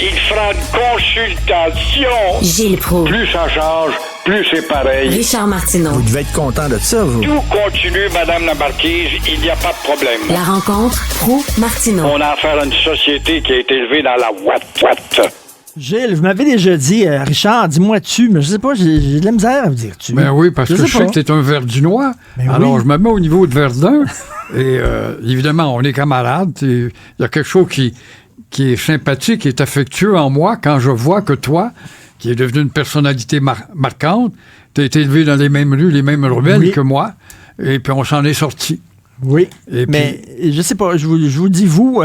Il fera une consultation. Gilles Proulx. Plus ça change, plus c'est pareil. Richard Martineau. Vous devez être content de ça, vous. Tout continue, Madame la Marquise, il n'y a pas de problème. La rencontre Proulx-Martineau. On a affaire à une société qui a été élevée dans la ouate. Gilles, vous m'avez déjà dit, Richard, dis-moi-tu, mais je sais pas, j'ai de la misère à vous dire tu. Ben oui, parce que je sais que t'es un Verdinois. Ben alors, oui. je me mets au niveau de Verdun. Et évidemment, on est camarades. Il y a quelque chose qui est sympathique, qui est affectueux en moi quand je vois que toi, qui es devenu une personnalité marquante, t'as été élevé dans les mêmes rues, les mêmes ruelles que moi. Et puis, on s'en est sortis. Oui, et mais je sais pas, je vous dis, vous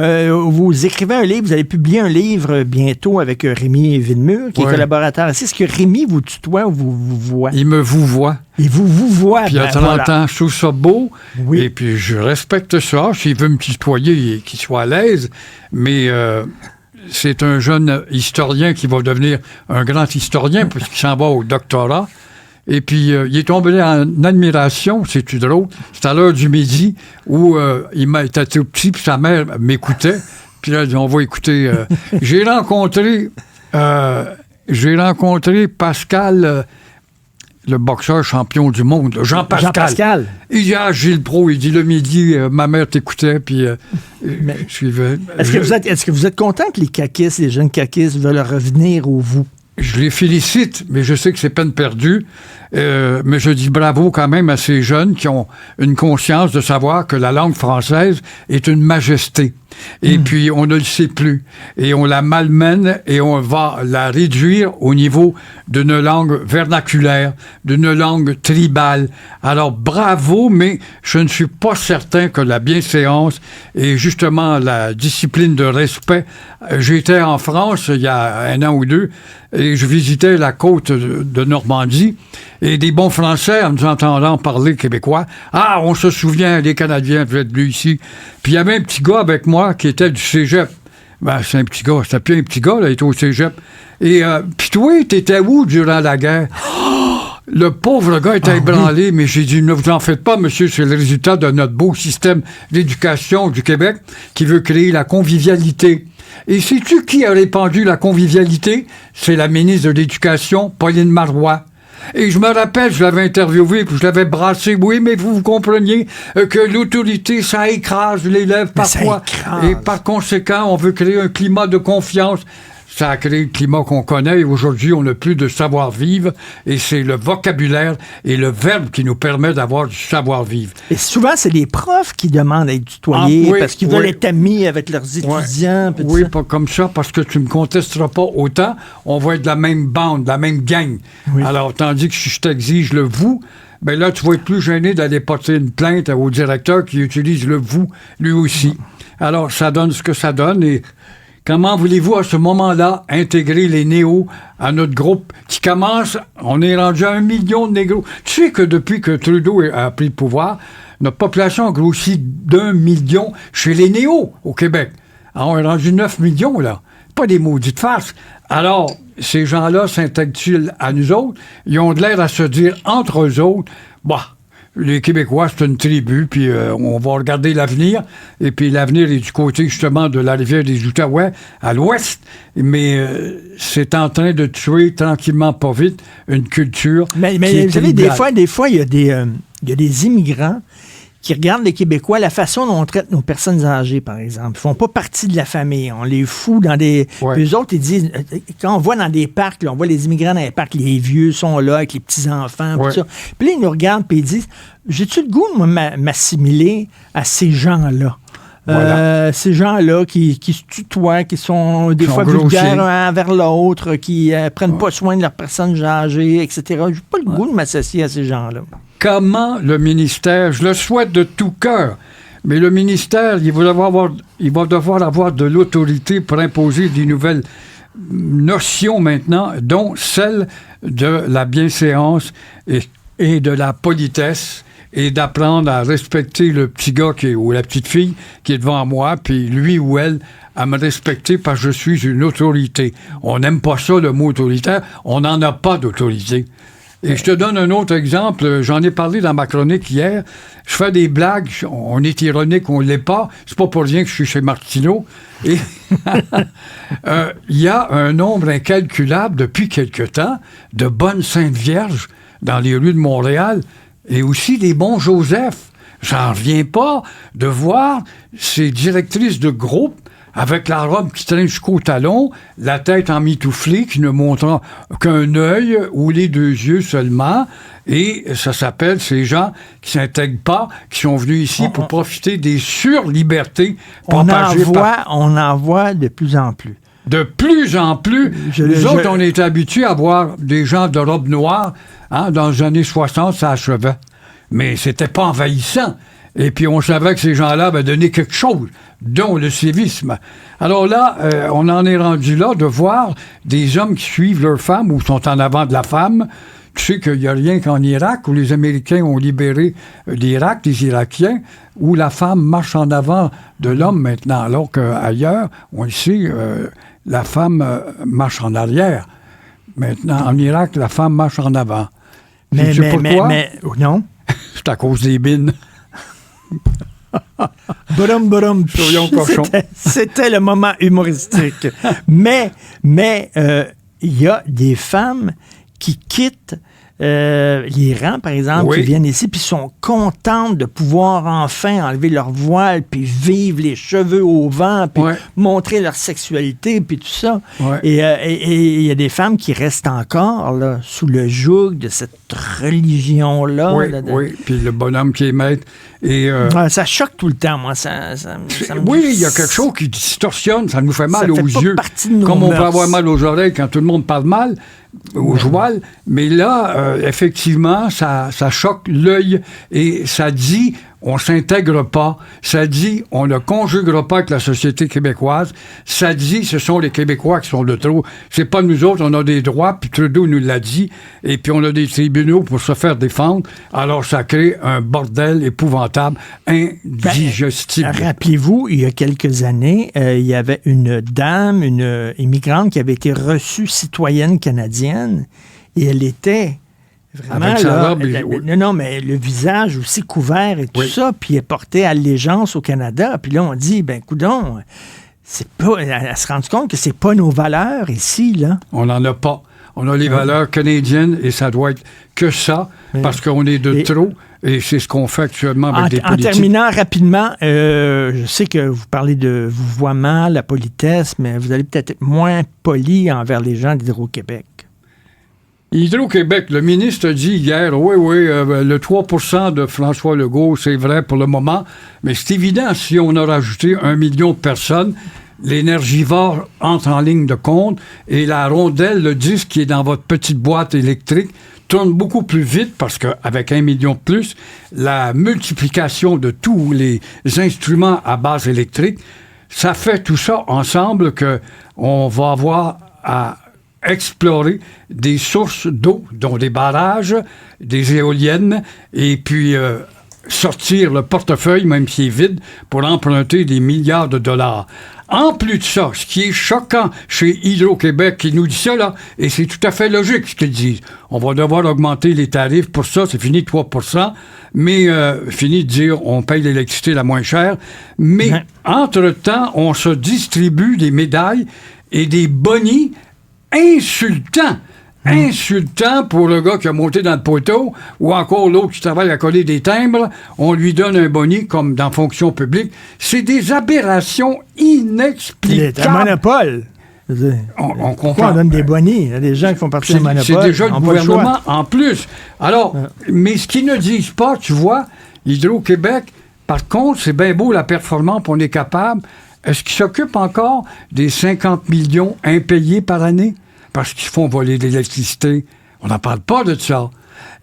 écrivez un livre, vous allez publier un livre bientôt avec Rémi Villemur, qui est collaborateur. Est-ce que Rémi vous tutoie ou vous voit? Il me vous voit. Il vous voit. Puis de temps en temps, je trouve ça beau. Oui. Et puis je respecte ça. S'il veut me tutoyer, qu'il soit à l'aise. Mais c'est un jeune historien qui va devenir un grand historien puisqu'il s'en va au doctorat. Et puis, il est tombé en admiration, c'est-tu drôle? C'est à l'heure du midi où il était tout petit, puis sa mère m'écoutait. Puis là, on va écouter. J'ai rencontré Pascal, le boxeur champion du monde, Jean-Pascal. Il dit, Gilles Proulx, il dit, le midi, ma mère t'écoutait, puis je suivais. Est-ce que vous êtes content que les jeunes caquistes veulent revenir au vous? Je les félicite, mais je sais que c'est peine perdue. Mais je dis bravo quand même à ces jeunes qui ont une conscience de savoir que la langue française est une majesté. Et puis, on ne le sait plus. Et on la malmène et on va la réduire au niveau d'une langue vernaculaire, d'une langue tribale. Alors, bravo, mais je ne suis pas certain que la bienséance et justement la discipline de respect. J'étais en France il y a 1 an ou 2 et je visitais la côte de Normandie. Et des bons Français, en nous entendant parler québécois, on se souvient, les Canadiens, vous êtes venus ici. Puis il y avait un petit gars avec moi qui était du cégep. Ben, c'est un petit gars, c'était plus un petit gars, là, il était au cégep. Et puis toi, t'étais où durant la guerre? Le pauvre gars était ébranlé, mais j'ai dit, ne vous en faites pas, monsieur, c'est le résultat de notre beau système d'éducation du Québec qui veut créer la convivialité. Et sais-tu qui a répandu la convivialité? C'est la ministre de l'Éducation, Pauline Marois. Et je me rappelle, je l'avais interviewé, puis je l'avais brassé. Oui, mais vous compreniez que l'autorité, ça écrase l'élève parfois. Et par conséquent, on veut créer un climat de confiance. Ça a créé le climat qu'on connaît et aujourd'hui, on n'a plus de savoir-vivre et c'est le vocabulaire et le verbe qui nous permet d'avoir du savoir-vivre. Et souvent, c'est les profs qui demandent à être tutoyés parce qu'ils veulent être amis avec leurs étudiants. Oui, pas comme ça, parce que tu ne me contesteras pas autant. On va être de la même bande, de la même gang. Oui. Alors, tandis que si je t'exige le « vous », ben là, tu vas être plus gêné d'aller porter une plainte au directeur qui utilise le « vous » lui aussi. Alors, ça donne ce que ça donne et comment voulez-vous, à ce moment-là, intégrer les néos à notre groupe qui commence, on est rendu à 1 million de négros. Tu sais que depuis que Trudeau a pris le pouvoir, notre population a grossi d'1 million chez les néos au Québec. Alors, on est rendu 9 millions, là. Pas des maudites farces. Alors, ces gens-là s'intègrent-ils à nous autres? Ils ont de l'air à se dire entre eux autres, les Québécois, c'est une tribu, puis on va regarder l'avenir. Et puis l'avenir est du côté, justement, de la rivière des Outaouais, à l'ouest. Mais c'est en train de tuer, tranquillement, pas vite, une culture. Mais vous savez, des fois, il y a des immigrants qui regardent les Québécois, la façon dont on traite nos personnes âgées, par exemple. Ils font pas partie de la famille. On les fout dans des... Puis eux autres, ils disent... Quand on voit dans des parcs, là, on voit les immigrants dans les parcs, les vieux sont là avec les petits-enfants, tout ça. Puis là, ils nous regardent et ils disent, j'ai-tu le goût de m'assimiler à ces gens-là? Voilà. Ces gens-là qui se tutoient, qui sont des fois vulgaires un envers l'autre, qui prennent pas soin de leurs personnes âgées, etc. J'ai pas le goût de m'associer à ces gens-là. Comment le ministère, je le souhaite de tout cœur, mais le ministère, il va devoir avoir de l'autorité pour imposer des nouvelles notions maintenant, dont celle de la bienséance et de la politesse, et d'apprendre à respecter le petit gars ou la petite fille qui est devant moi, puis lui ou elle à me respecter parce que je suis une autorité. On n'aime pas ça, le mot autoritaire. On n'en a pas d'autorité. Et je te donne un autre exemple. J'en ai parlé dans ma chronique hier. Je fais des blagues. On est ironique, on ne l'est pas. C'est pas pour rien que je suis chez Martineau. Et il y a un nombre incalculable, depuis quelque temps, de bonnes Saintes Vierges dans les rues de Montréal et aussi des bons Joseph. J'en reviens pas de voir ces directrices de groupe avec la robe qui traîne jusqu'au talon, la tête en mitouflée qui ne montre qu'un œil ou les 2 yeux seulement. Et ça s'appelle ces gens qui s'intègrent pas, qui sont venus ici pour profiter des surlibertés propagées on en voit de plus en plus. De plus en plus. Nous autres, on est habitués à voir des gens de robe noire. Dans les années 60, ça achevait. Mais c'était pas envahissant. Et puis, on savait que ces gens-là avaient donné quelque chose, dont le civisme. Alors là, on en est rendu là de voir des hommes qui suivent leur femme ou sont en avant de la femme. Tu sais qu'il n'y a rien qu'en Irak, où les Américains ont libéré l'Irak, les Irakiens, où la femme marche en avant de l'homme maintenant, alors qu'ailleurs, on le sait, la femme marche en arrière. Maintenant, en Irak, la femme marche en avant. Mais non. C'est à cause des bines. C'était le moment humoristique. mais il y a des femmes qui quittent l'Iran, par exemple, qui viennent ici, puis sont contentes de pouvoir enfin enlever leur voile, puis vivre les cheveux au vent, puis montrer leur sexualité, puis tout ça. Et il y a des femmes qui restent encore là, sous le joug de cette religion-là. Oui, puis le bonhomme qui est maître. Et, ça choque tout le temps, moi. Il y a quelque chose qui distorsionne, ça nous fait mal aux yeux. Comme on peut avoir mal aux oreilles quand tout le monde parle mal, aux joual. Mais là, effectivement, ça choque l'œil et ça dit on s'intègre pas. Ça dit on ne conjuguera pas avec la société québécoise. Ça dit ce sont les Québécois qui sont de trop. C'est pas nous autres, on a des droits, puis Trudeau nous l'a dit, et puis on a des tribunaux pour se faire défendre. Alors ça crée un bordel épouvantable, indigestible. Rappelez-vous, il y a quelques années, il y avait une dame, une immigrante qui avait été reçue citoyenne canadienne, et elle était... Vraiment, avec sa robe non, mais le visage aussi couvert et tout ça, puis elle portait allégeance au Canada. Puis là, on dit, coudonc, c'est pas... Elle se rend compte que c'est pas nos valeurs ici, là. On n'en a pas. On a les valeurs canadiennes et ça doit être que ça, parce qu'on est de trop. Et c'est ce qu'on fait actuellement avec des politiques. En terminant rapidement, je sais que vous parlez de vouvoiement, la politesse, mais vous allez peut-être être moins poli envers les gens d'Hydro-Québec. Hydro-Québec, le ministre a dit hier, le 3% de François Legault, c'est vrai pour le moment, mais c'est évident, si on a rajouté 1 million de personnes, l'énergivore entre en ligne de compte et la rondelle, le disque qui est dans votre petite boîte électrique, tourne beaucoup plus vite parce qu'avec 1 million de plus, la multiplication de tous les instruments à base électrique, ça fait tout ça ensemble qu'on va avoir à explorer des sources d'eau, dont des barrages, des éoliennes, et puis sortir le portefeuille, même s'il est vide, pour emprunter des milliards de dollars. En plus de ça, ce qui est choquant chez Hydro-Québec, qui nous dit ça, là, et c'est tout à fait logique ce qu'ils disent, on va devoir augmenter les tarifs pour ça, c'est fini 3%, mais fini de dire on paye l'électricité la moins chère, mais entre-temps, on se distribue des médailles et des bonis insultant pour le gars qui a monté dans le poteau ou encore l'autre qui travaille à coller des timbres. On lui donne un boni comme dans fonction publique. C'est des aberrations inexplicables. C'est un monopole. On comprend. On donne des bonis. Il y a des gens qui font partie du monopole. C'est déjà le gouvernement en plus. Alors, mais ce qu'ils ne disent pas, tu vois, Hydro-Québec, par contre, c'est bien beau la performance, on est capable. Est-ce qu'ils s'occupent encore des 50 millions impayés par année? Parce qu'ils font voler de l'électricité. On n'en parle pas de ça.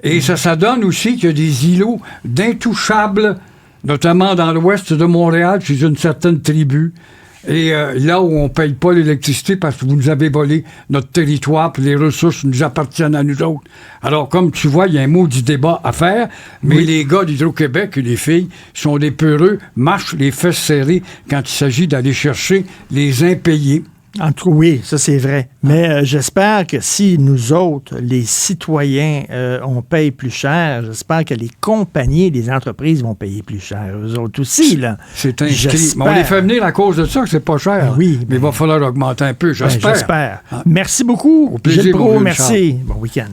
Et ça donne aussi qu'il y a des îlots d'intouchables, notamment dans l'ouest de Montréal, chez une certaine tribu. Et là où on ne paye pas l'électricité parce que vous nous avez volé notre territoire, puis les ressources nous appartiennent à nous autres. Alors, comme tu vois, il y a un maudit débat à faire, mais les gars d'Hydro-Québec et les filles sont des peureux, marchent les fesses serrées quand il s'agit d'aller chercher les impayés. En tout cas, oui, ça c'est vrai. Mais j'espère que si nous autres, les citoyens, on paye plus cher, j'espère que les compagnies, les entreprises vont payer plus cher. Eux autres aussi, là. C'est inscrit. Mais on les fait venir à cause de ça, que c'est pas cher. Oui. Mais il va falloir augmenter un peu, j'espère. J'espère. Merci beaucoup. Au plaisir, Gilles Proulx, mon vieux merci. Bon week-end.